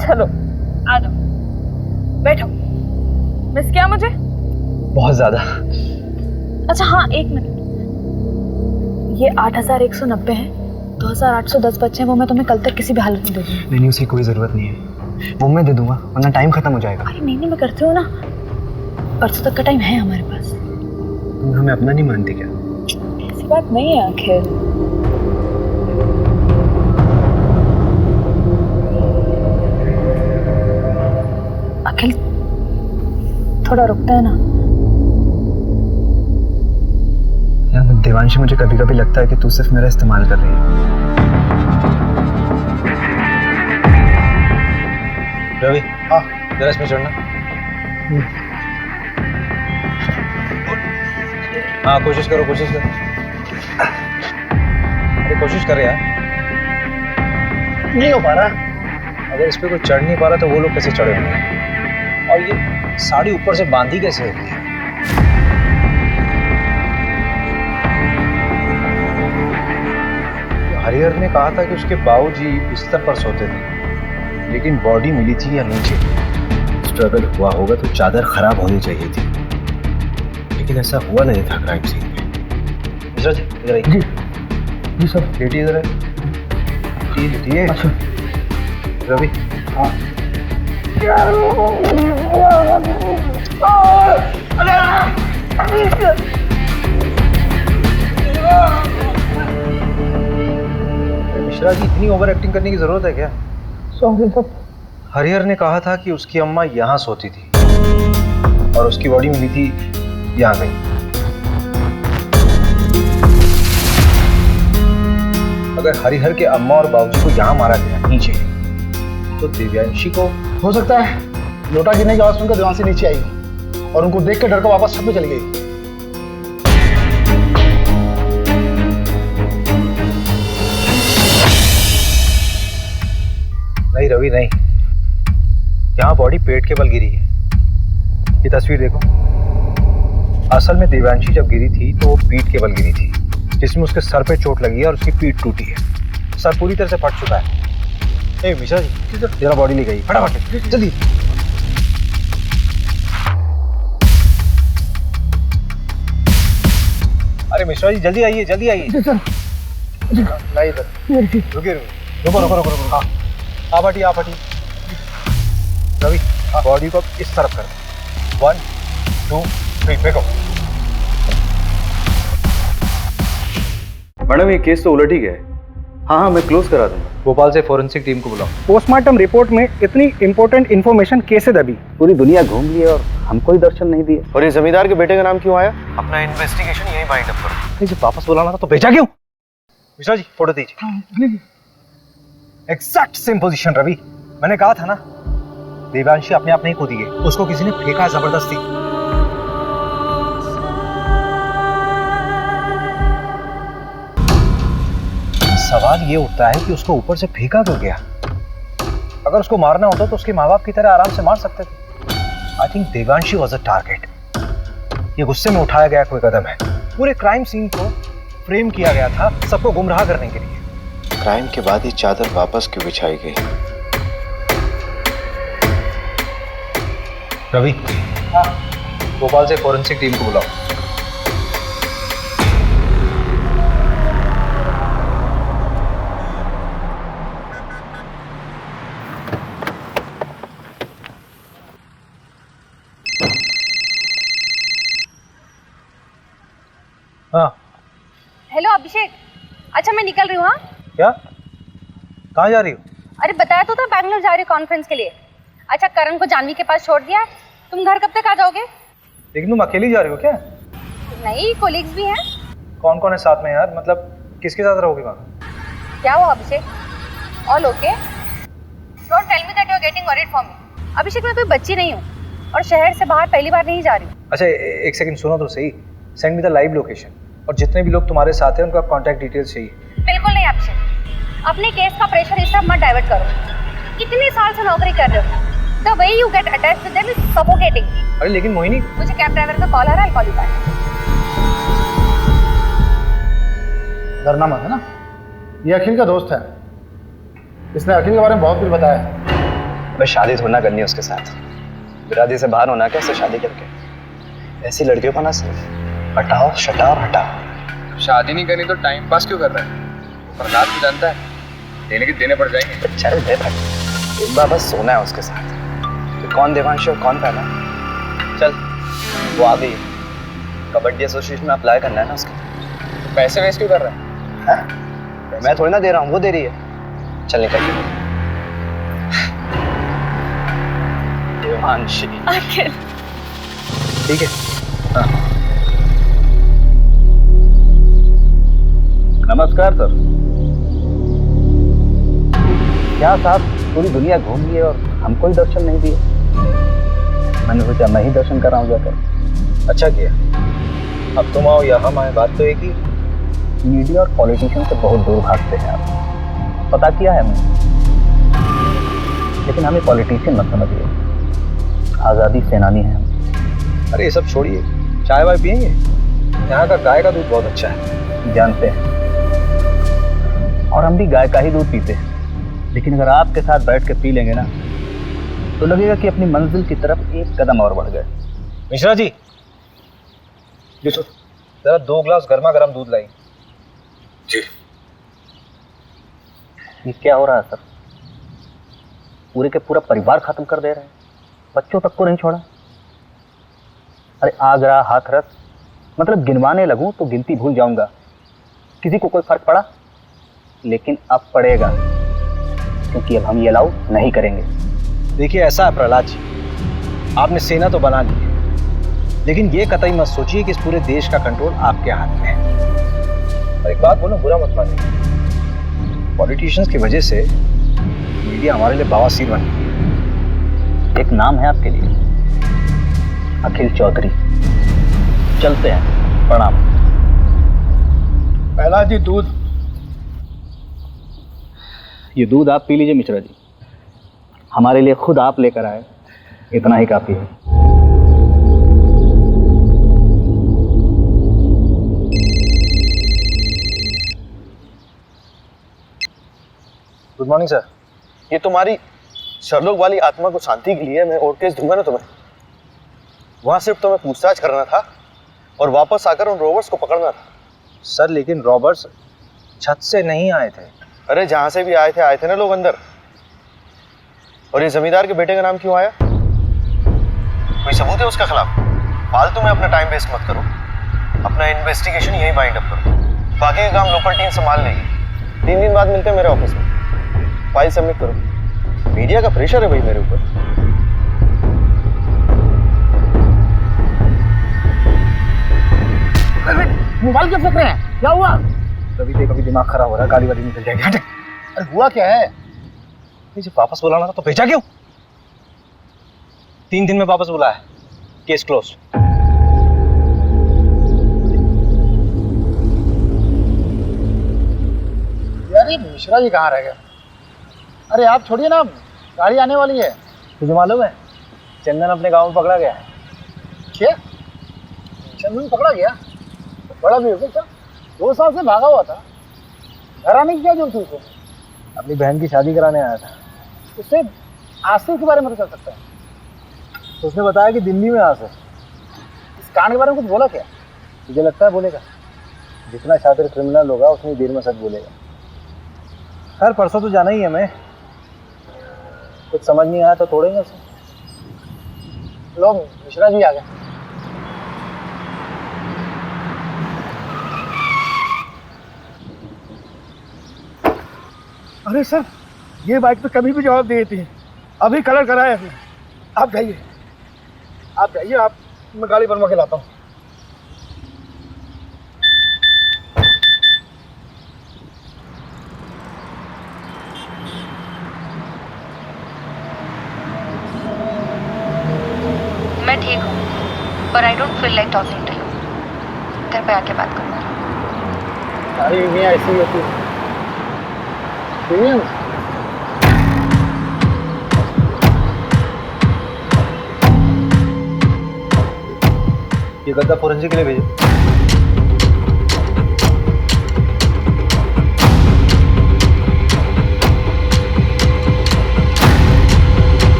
चलो आ जाओ, बैठो। मिस किया मुझे? बहुत ज्यादा। अच्छा हाँ, एक मिनट, ये 8190 है, 2810 बच्चे हैं, वो मैं तुम्हें कल तक किसी भी हालत में दे दूँगी। नहीं, उसकी कोई ज़रूरत नहीं है, वो मैं दे दूंगा, वरना टाइम खत्म हो जाएगा। अरे नहीं, मैं करती हूँ ना, परसों तक का टाइम है हमारे पास। तुम हमें अपना नहीं मानती क्या? ऐसी बात नहीं है आखिर। अखिल थोड़ा रुकता है ना। यार देवांशी, मुझे कभी कभी लगता है कि तू सिर्फ मेरा इस्तेमाल कर रही है। रवि, हाँ जरा इसमें चढ़ना। हाँ कोशिश करो, कोशिश करो। अरे कोशिश कर यार। नहीं हो पा रहा। अगर इस पे कोई चढ़ नहीं पा रहा तो वो लोग कैसे चढ़े होंगे? और ये साड़ी ऊपर से बांधी कैसे होती है? हरिहर ने कहा था कि उसके बाबूजी बिस्तर पर सोते थे, लेकिन बॉडी मिली थी या नीचे। स्ट्रगल हुआ होगा तो चादर खराब होनी चाहिए थी, लेकिन ऐसा हुआ नहीं था क्राइम सीन में। मिश्रा जी इधर आइए। जी जी सर। लेटी इधर है। लेटिए। अच्छा रवि। हाँ। मिश्रा जी, इतनी ओवर एक्टिंग करने की जरूरत है क्या? Sorry sir. हरिहर ने कहा था कि उसकी अम्मा यहाँ सोती थी और उसकी बॉडी मिली थी यहाँ कहीं। अगर हरिहर के अम्मा और बाबूजी को यहाँ मारा गया नीचे, तो दिव्यांशी को हो सकता है लोटा गिरने की आवाज सुनकर देवांशी नीचे आई और उनको देख कर डर कर वापस छत में चली गई। नहीं रवि नहीं, यहाँ बॉडी पेट के बल गिरी है। ये तस्वीर देखो। असल में दिव्यांशी जब गिरी थी तो वो पीठ के बल गिरी थी, जिसमें उसके सर पे चोट लगी है और उसकी पीठ टूटी है। सर पूरी तरह से फट चुका है। ए मिश्रा जी, जरा बॉडी ले गई, फटाफट जल्दी। अरे मिश्रा जी जल्दी आइए, जल्दी आइए। लाइए इधर। रुकिए रुको रुको रुको रुको। हाँ आप हटिए, आप हटिए। रवि बॉडी को इस तरफ कर। 1 2 3 फेंको। मैडम ये केस तो उलट ही गया है। हाँ हाँ मैं क्लोज करा दूंगा। भोपाल से फोरेंसिक टीम को बुलाओ। पोस्टमार्टम रिपोर्ट में इतनी इंपॉर्टेंट इन्फॉर्मेशन कैसे दबी? पूरी दुनिया घूम ली और हमको ही दर्शन नहीं दिए। और ये जमींदार के बेटे का नाम क्यों आया? अपना इन्वेस्टिगेशन यही बाइंड अप करो। जब वापस बुलाना था तो भेजा क्यों? मिश्रा जी फोटो दीजिए। Exact same position Ravi. मैंने कहा था ना, देवांशी अपने आप नहीं कूदी है, उसको किसी ने फेंका है जबरदस्ती। सवाल ये उठता है कि उसको ऊपर से फेंका क्यों गया? अगर उसको मारना होता तो उसके माँ बाप की तरह आराम से मार सकते थे। I think Devanshi was a target. ये गुस्से में उठाया गया कोई कदम है। पूरे क्राइम सीन को फ्रेम किया गया था सबको गुमराह करने के लिए। क्राइम के बाद ही चादर वापस क्यों बिछाई गई? रवि भोपाल से फॉरेंसिक टीम को बुलाओ। हाँ हेलो अभिषेक, अच्छा मैं निकल रही हूँ। हाँ क्या, कहाँ जा रही हो? अरे बताया तो था बैंगलोर जा रही हूँ कॉन्फ्रेंस के लिए। अच्छा करण को जानवी के पास छोड़ दिया है, तुम घर कब तक आ जाओगे? लेकिन तुम अकेली जा रही हो क्या? नहीं, कोलिग्स भी हैं। कौन कौन है साथ में यार, मतलब किसके साथ रहोगे वहाँ? क्या हुआ Abhishek? All okay? Don't tell me that you are getting worried for me. Abhishek मैं कोई बच्ची नहीं हूँ और शहर से बाहर पहली बार नहीं जा रही हूँ। अच्छा एक सेकंड सुनो तो सही, send me the live location और जितने भी लोग तुम्हारे साथ हैं उनका कॉन्टैक्ट डिटेल्स चाहिए। बिल्कुल नहीं अभिषेक, अपने केस का प्रेशर इस तरफ मत डाइवर्ट करो। इतने साल से नौकरी कर रहे हो, the way you get attached to them is suffocating. अरे लेकिन मोहिनी, मुझे कैब ड्राइवर का कॉल आ रहा है, कॉल यू बैक। डरना मत, है ना? ये अखिल का दोस्त है, इसने अखिल के बारे में बहुत कुछ बताया है। मैं शादी थोड़ा ना करनी है उसके साथ, बिरादरी से बाहर होना कैसे शादी करके। ऐसी लड़कियों को ना सिर्फ हटाओ शटाओ और हटाओ। शादी नहीं करनी तो टाइम पास क्यों कर रहा है? प्रहलाद भी जानता है देने के देने पड़ जाएंगे। चल दे भाई, एक बार बस सोना है उसके साथ। तो कौन देवांश और कौन पहला? चल वो आ गई, कबड्डी एसोसिएशन में अप्लाई करना है ना उसके। तो पैसे वेस्ट क्यों कर रहा है? मैं थोड़ी ना दे रहा हूँ, वो दे रही है। चल निकल। देवांशी अखिल ठीक है। हाँ। नमस्कार सर। क्या साहब पूरी दुनिया घूम लिए और हमको ही दर्शन नहीं दिए? मैंने सोचा मैं ही दर्शन कर रहा हूँ जाकर। अच्छा किया, अब तुम आओ या हम आए, बात तो एक ही। मीडिया और पॉलिटिशियन से बहुत दूर भागते हैं आप, पता किया है हमने। लेकिन हमें पॉलिटिशियन मत समझिए, आज़ादी सेनानी हैं हम। अरे ये सब छोड़िए, चाय वाय पियेंगे? यहाँ का गाय का दूध बहुत अच्छा है। जानते हैं, और हम भी गाय का ही दूध पीते हैं। लेकिन अगर आपके साथ बैठ के पी लेंगे ना तो लगेगा कि अपनी मंजिल की तरफ एक कदम और बढ़ गए। मिश्रा जी, जरा 2 ग्लास गर्मा गर्म दूध लाई। जी। ये क्या हो रहा है सर? पूरे के पूरा परिवार खत्म कर दे रहे हैं, बच्चों तक को नहीं छोड़ा। अरे आगरा हाथरस, मतलब गिनवाने लगूं तो गिनती भूल जाऊंगा। किसी को कोई फर्क पड़ा? लेकिन अब पड़ेगा, क्योंकि अब हम ये अलाउ नहीं करेंगे। देखिए ऐसा है प्रहलाद जी, आपने सेना तो बना ली है, लेकिन ये कतई मत सोचिए कि इस पूरे देश का कंट्रोल आपके हाथ में है। और एक बात बोलो, बुरा मत मानिए, पॉलिटिशियंस की वजह से मीडिया हमारे लिए बवासीर बन गई। एक नाम है आपके लिए, अखिल चौधरी। चलते हैं, प्रणाम। पहला जी दूध। ये दूध आप पी लीजिए मिश्रा जी, हमारे लिए खुद आप लेकर आए, इतना ही काफी है। Good morning sir. ये तुम्हारी शर्लोक वाली आत्मा को शांति के लिए मैं और केस दूंगा ना तुम्हें। वहां सिर्फ तुम्हें पूछताछ करना था और वापस आकर उन रोबर्ट्स को पकड़ना था। सर लेकिन रॉबर्ट्स छत से नहीं आए थे। अरे जहां से भी आए थे ना लोग अंदर। और ये जमींदार के बेटे का नाम क्यों आया? कोई सबूत है उसके खिलाफ? फालतू में अपना टाइम वेस्ट मत करो, अपना इन्वेस्टिगेशन यही बाइंड अप करो। बाकी का काम लोकल टीम संभाल लेगी। 3 दिन बाद मिलते हैं मेरे ऑफिस में, फाइल सबमिट करो। मीडिया का प्रेशर है भाई मेरे ऊपर। मोबाइल क्यों फेंक रहे हैं? क्या हुआ? कभी दिमाग खराब हो रहा है, गाली वाली निकल जाएगी। हटे। अरे हुआ क्या है? जब वापस बुलाना था तो भेजा क्यों? 3 दिन में वापस बुलाया, केस क्लोज। यार ये मिश्रा जी कहाँ रह गए? अरे आप छोड़िए ना, गाड़ी आने वाली है। तुझे मालूम है चंदन अपने गांव में पकड़ा गया है। क्या? चंदन पकड़ा गया? बड़ा भी हो गया। 2 साल से भागा हुआ था, घर आने की क्या जरूरत थी उसको? अपनी बहन की शादी कराने आया था। उससे आसिफ के बारे में तो चल सकता है। तो उसने बताया कि दिल्ली में आसिफ। कांड के बारे में कुछ बोला क्या? मुझे लगता है बोलेगा। जितना शातिर क्रिमिनल होगा उतनी देर में सच बोलेगा। हर परसों तो जाना ही है हमें। कुछ समझ नहीं आया तो तोड़ेंगे उसे। लोग मिश्रा जी आ गए। अरे सर, ये बाइक तो कभी भी जवाब दे देती है। अभी कलर कराया है। आप जाइए, आप मैं गाड़ी बनवा के लाता हूँ। मैं ठीक हूँ, पर I don't feel like talking to you. घर पे आके बात करूँगा। सारी बीवियाँ ऐसी ही होती है। ये गद्दा फोरेंसिक के लिए भेजो।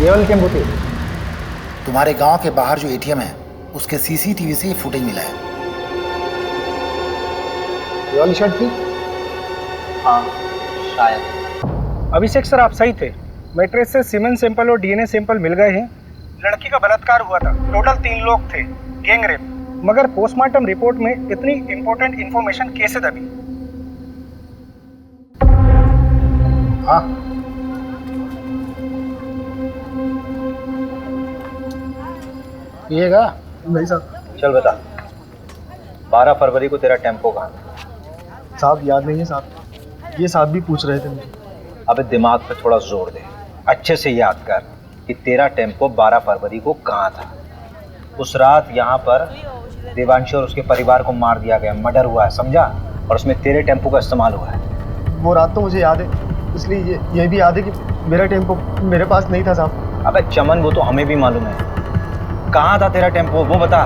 ये वाली टेम्पो थी। तुम्हारे गांव के बाहर जो एटीएम है उसके सीसीटीवी से ये फुटेज मिला है। ये वाली शर्ट थी? हाँ शायद। अभिषेक सर आप सही थे। मैट्रिक्स से सीमेंट सैंपल और डीएनए सैंपल मिल गए हैं। लड़की का बलात्कार हुआ था। टोटल 3 लोग थे, गैंग रेप। मगर पोस्टमार्टम रिपोर्ट में इतनी इंपॉर्टेंट इंफॉर्मेशन कैसे दबी? हाँ, पिएगा? नहीं साहब। चल बता, 12 फरवरी को तेरा टेम्पो कहाँ था? साहब याद नहीं है साहब, ये साहब भी पूछ रहे थे मुझे। अबे दिमाग पे थोड़ा जोर दे, अच्छे से याद कर कि तेरा टेम्पो 12 फरवरी को कहाँ था। उस रात यहाँ पर देवांशी और उसके परिवार को मार दिया गया, मर्डर हुआ है, समझा? और उसमें तेरे टेम्पो का इस्तेमाल हुआ है। वो रात तो मुझे याद है, इसलिए ये भी याद है कि मेरा टेम्पो मेरे पास नहीं था साहब। अबे चमन, वो तो हमें भी मालूम है। कहाँ था तेरा टेम्पो, वो बता।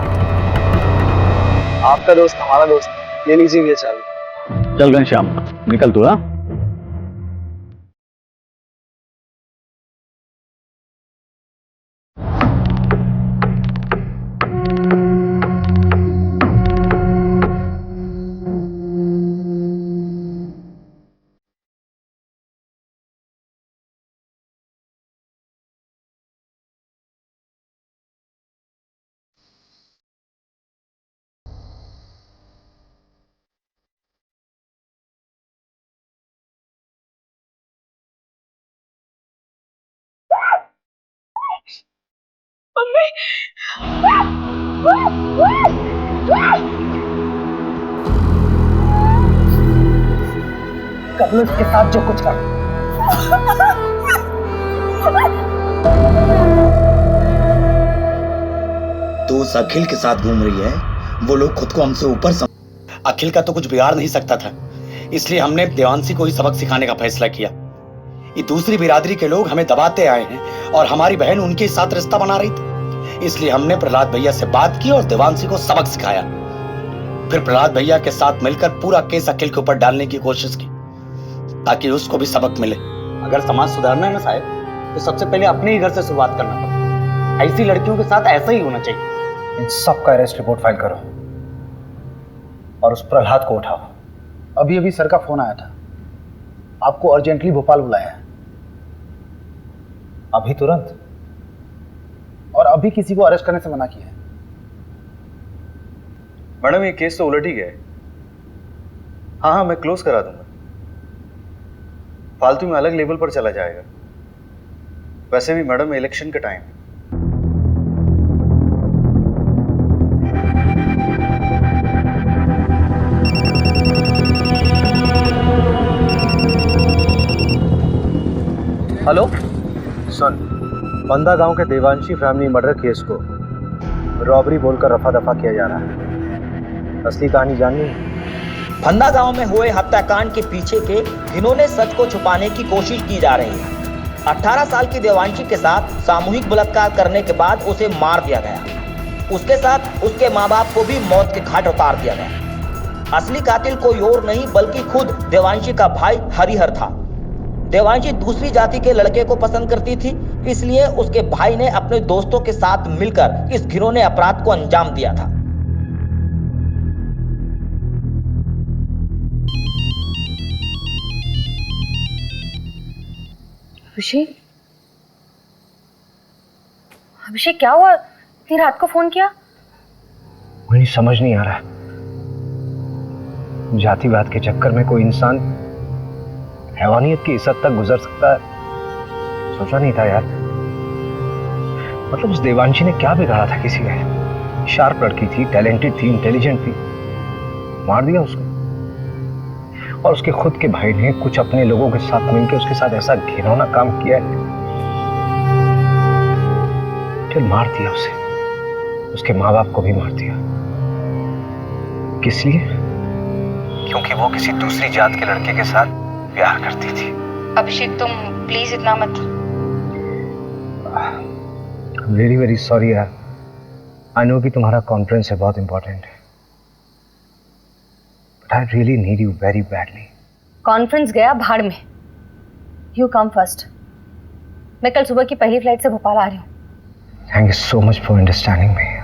आपका दोस्त हमारा दोस्त, ले लीजिए ये चाबी। चल घनश्याम निकल तू। हाँ कर लो इसके साथ जो कुछ कर। तो उस अखिल के साथ घूम रही है, वो लोग खुद को हमसे ऊपर अखिल का तो कुछ बिगाड़ नहीं सकता था, इसलिए हमने देवांशी को ही सबक सिखाने का फैसला किया। ये दूसरी बिरादरी के लोग हमें दबाते आए हैं और हमारी बहन उनके साथ रिश्ता बना रही थी, इसलिए हमने प्रहलाद भैया से बात की और देवांशी को सबक सिखाया। फिर प्रहलाद भैया के साथ मिलकर पूरा केस अखिल के ऊपर डालने की कोशिश की ताकि उसको भी सबक मिले। अगर समाज सुधारना है ना साहब, तो सबसे पहले अपने ही घर से शुरुआत करना पड़ता। ऐसी लड़कियों के साथ ऐसा ही होना चाहिए। इन सब का अरेस्ट रिपोर्ट फाइल करो और उस प्रहलाद को उठाओ। अभी अभी सर का फोन आया था, आपको अर्जेंटली भोपाल बुलाया है। अभी तुरंत? और अभी किसी को अरेस्ट करने से मना किया है। मैडम ये केस तो उलट ही गया है। हाँ मैं क्लोज करा दूंगा, फालतू में अलग लेवल पर चला जाएगा। वैसे भी मैडम इलेक्शन का टाइम है। हेलो सुन, बंदा गांव के देवांशी फैमिली मर्डर केस को रॉबरी बोलकर रफा दफा किया जा रहा है। असली कहानी जाननी है? फंदा गांव में हुए हत्याकांड के पीछे के जिन्होंने सच को छुपाने की कोशिश की जा रही है। 18 साल की देवांशी के साथ सामूहिक बलात्कार करने के बाद उसे मार दिया गया। उसके साथ उसके माँ बाप को भी मौत के घाट उतार दिया गया। असली कातिल कोई और नहीं बल्कि खुद देवांशी का भाई हरिहर था। देवांशी दूसरी जाति के लड़के को पसंद करती थी, इसलिए उसके भाई ने अपने दोस्तों के साथ मिलकर इस घिनौने अपराध को अंजाम दिया था। अभिषेक, अभिषेक क्या हुआ? इतनी रात को फोन किया? मुझे समझ नहीं आ रहा, जातिवाद के चक्कर में कोई इंसान हैवानियत की इस हद तक गुजर सकता है, सोचा नहीं था यार। मतलब उस देवांशी ने क्या बिगाड़ा था किसी का? शार्प लड़की थी, टैलेंटेड थी, इंटेलिजेंट थी, मार दिया उसको। और उसके खुद के भाई ने कुछ अपने लोगों के साथ मिलकर उसके साथ ऐसा घिनौना काम किया है, फिर मार दिया उसे, उसके माँ बाप को भी मार दिया। किस लिए? क्योंकि वो किसी दूसरी जात के लड़के के साथ प्यार करती थी। अभिषेक तुम प्लीज इतना मत। वेरी वेरी सॉरी यार, आई नो कि तुम्हारा कॉन्फ्रेंस है, बहुत इंपॉर्टेंट है, but I really need you very badly. Conference गया भाड़ में, यू कम फर्स्ट। मैं कल सुबह की पहली फ्लाइट से भोपाल आ रही हूँ। Thank you so much for understanding me.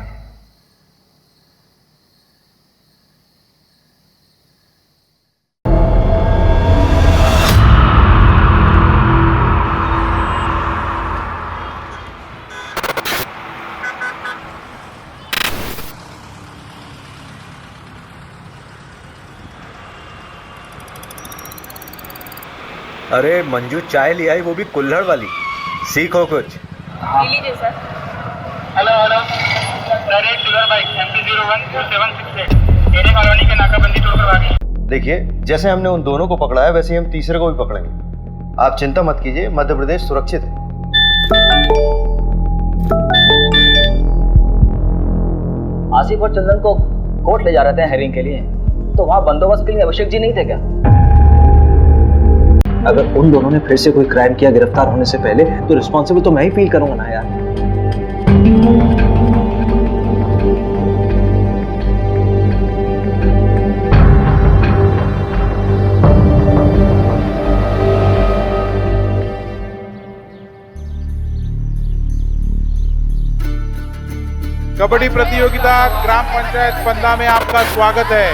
अरे मंजू चाय ले आई, वो भी कुल्हड़ वाली, सीखो कुछ। ले लीजिए सर। हेलो हेलो सर, एक शुगर बाइक MP012768 मेरे कॉलोनी के नाकाबंदी तोड़कर भागी। देखिए, जैसे हमने उन दोनों को पकड़ा है वैसे ही हम तीसरे को भी पकड़ेंगे। आप चिंता मत कीजिए, मध्य प्रदेश सुरक्षित है। आसिफ और चंदन को कोर्ट ले जा रहे थे हेयरिंग के लिए, तो वहाँ बंदोबस्त के लिए अभिषेक जी नहीं थे क्या? अगर उन दोनों ने फिर से कोई क्राइम किया गिरफ्तार होने से पहले, तो रिस्पॉन्सिबल तो मैं ही फील करूंगा ना यार। कबड्डी प्रतियोगिता ग्राम पंचायत पंदा में आपका स्वागत है।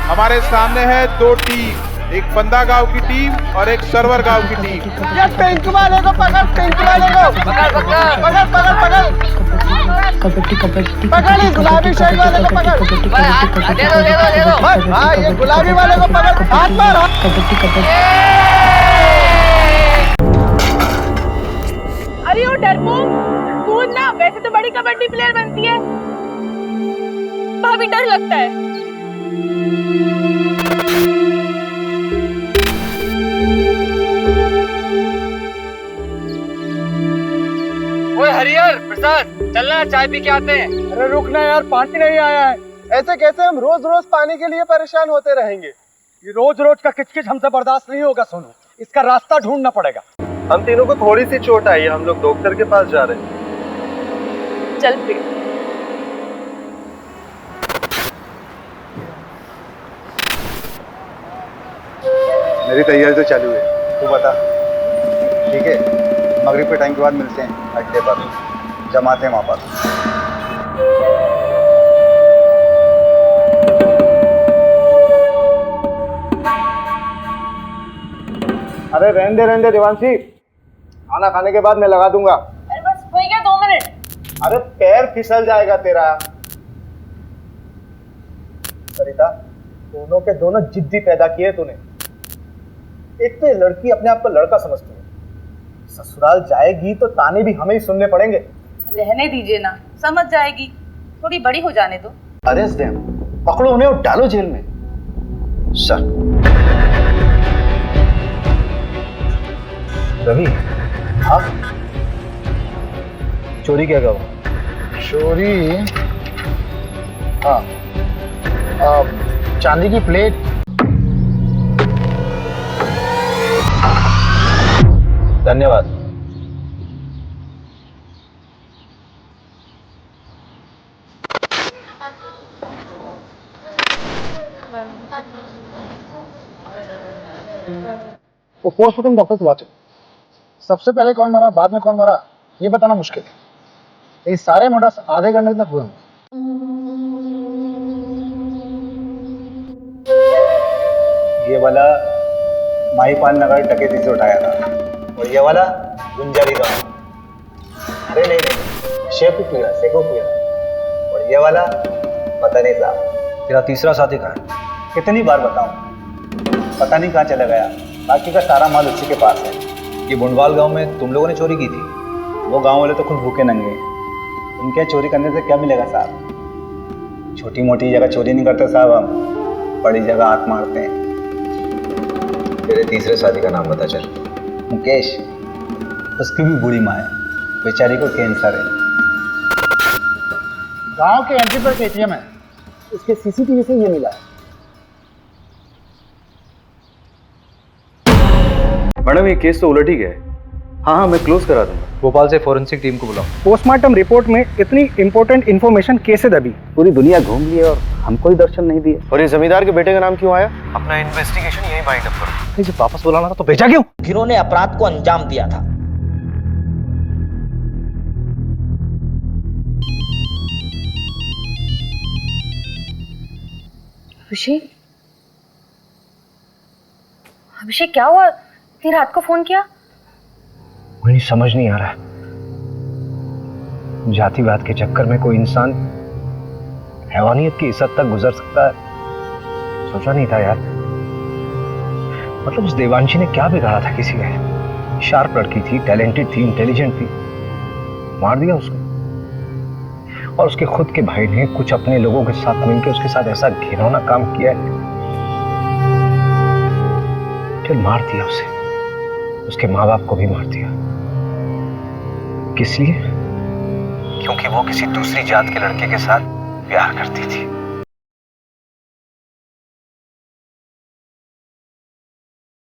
हमारे सामने है दो टीम, एक पंदा गांव की टीम और एक सरवर गांव की टीम। ये पिंक वाले को पकड़, पिंक वाले को पकड़ पकड़ पकड़ पकड़ पकड़ कबड्डी कबड्डी पकड़, ये गुलाबी शर्ट वाले को पकड़। दे दो। हाँ, ये गुलाबी वाले को पकड़, हाथ मार। कबड्डी कबड्डी। अरे वो डरपोक, कूद ना, वैसे तो बड़ी कबड्डी प्लेयर बनती है। भाभी डर लगता है। ओए हरिहर, प्रसाद, चलना चाय पी के आते हैं। अरे रुकना यार, पानी नहीं आया है। ऐसे कैसे हम रोज रोज पानी के लिए परेशान होते रहेंगे? ये रोज रोज का किचकिच हमसे बर्दाश्त नहीं होगा सोनू, इसका रास्ता ढूंढना पड़ेगा। हम तीनों को थोड़ी सी चोट आई है, हम लोग डॉक्टर के पास जा रहे हैं। चल फिर। मेरी तैयारी तो चालू है, तू बता। ठीक है, मगरिब के टाइम के बाद मिलते हैं अड्डे पर, जमाते हैं वहाँ पर। अरे रहने दे देवांशी, खाना खाने के बाद मैं लगा दूंगा। अरे बस हो गया 2 मिनट। अरे पैर फिसल जाएगा तेरा। सरिता, दोनों के दोनों जिद्दी पैदा किए तूने। एक तो ये लड़की अपने आप को लड़का समझती है, ससुराल जाएगी तो ताने भी हमें ही सुनने पड़ेंगे। रहने दीजिए ना, समझ जाएगी, थोड़ी बड़ी हो जाने दो। अरेस्ट देम, पकड़ो उन्हें और डालो जेल में। सर रवि, हाँ चोरी क्या कहो? चोरी, हाँ, चांदी की प्लेट। धन्यवाद। वो पोस्टमार्टम डॉक्टर की बात है। सबसे पहले कौन मरा, बाद में कौन मरा, ये बताना मुश्किल है। ये सारे मर्डर्स आधे घंटे तक हुए। ये वाला माहीपाल नगर डकैती से उठाया था और ये वाला गुंजारी गांव। अरे नहीं, शेखुपुरा और ये वाला पता नहीं साहब। तेरा तीसरा साथी कहाँ है? कितनी बार बताऊं, पता नहीं कहाँ चला गया। बाकी का सारा माल उसी के पास है। ये बुंडवाल गांव में तुम लोगों ने चोरी की थी? वो गांव वाले तो खुद भूखे नंगे, उनके चोरी करने से क्या मिलेगा साहब। छोटी मोटी जगह चोरी नहीं करते साहब, हम बड़ी जगह हाथ मारते हैं। तेरे तीसरे साथी का नाम बता चल। मुकेश, उसकी भी बूढ़ी माँ है, बेचारी को कैंसर है। गांव के एंट्री पर एटीएम है, उसके सीसीटीवी से ये मिला है। मैडम ये केस तो उलट ही गया है। हाँ मैं क्लोज करा दूंगा। भोपाल से फोरेंसिक टीम को बुलाओ। पोस्टमार्टम रिपोर्ट में इतनी इंपॉर्टेंट इन्फॉर्मेशन कैसे दबी? पूरी दुनिया घूम ली और हमको ही दर्शन नहीं दिए। और ये जमींदार के बेटे का नाम क्यों आया? अपना इन्वेस्टिगेशन यही बाइंड अप करो। जब वापस बुलाना था तो भेजा क्यों? जिन्होंने अपराध को अंजाम दिया था। अभिषेक, अभिषेक क्या हुआ? इतनी रात को फोन किया? मुझे समझ नहीं आ रहा है, जातिवाद के चक्कर में कोई इंसान हैवानियत की इस हद तक गुजर सकता है, सोचा नहीं था यार। मतलब उस देवांशी ने क्या बिगाड़ा था किसी का? शार्प लड़की थी, टैलेंटेड थी, इंटेलिजेंट थी, मार दिया उसको। और उसके खुद के भाई ने कुछ अपने लोगों के साथ मिलकर उसके साथ ऐसा घिनौना काम किया है, फिर मार दिया उसे, उसके माँ बाप को भी मार दिया। किस लिए? क्योंकि वो किसी दूसरी जात के लड़के के साथ प्यार करती थी।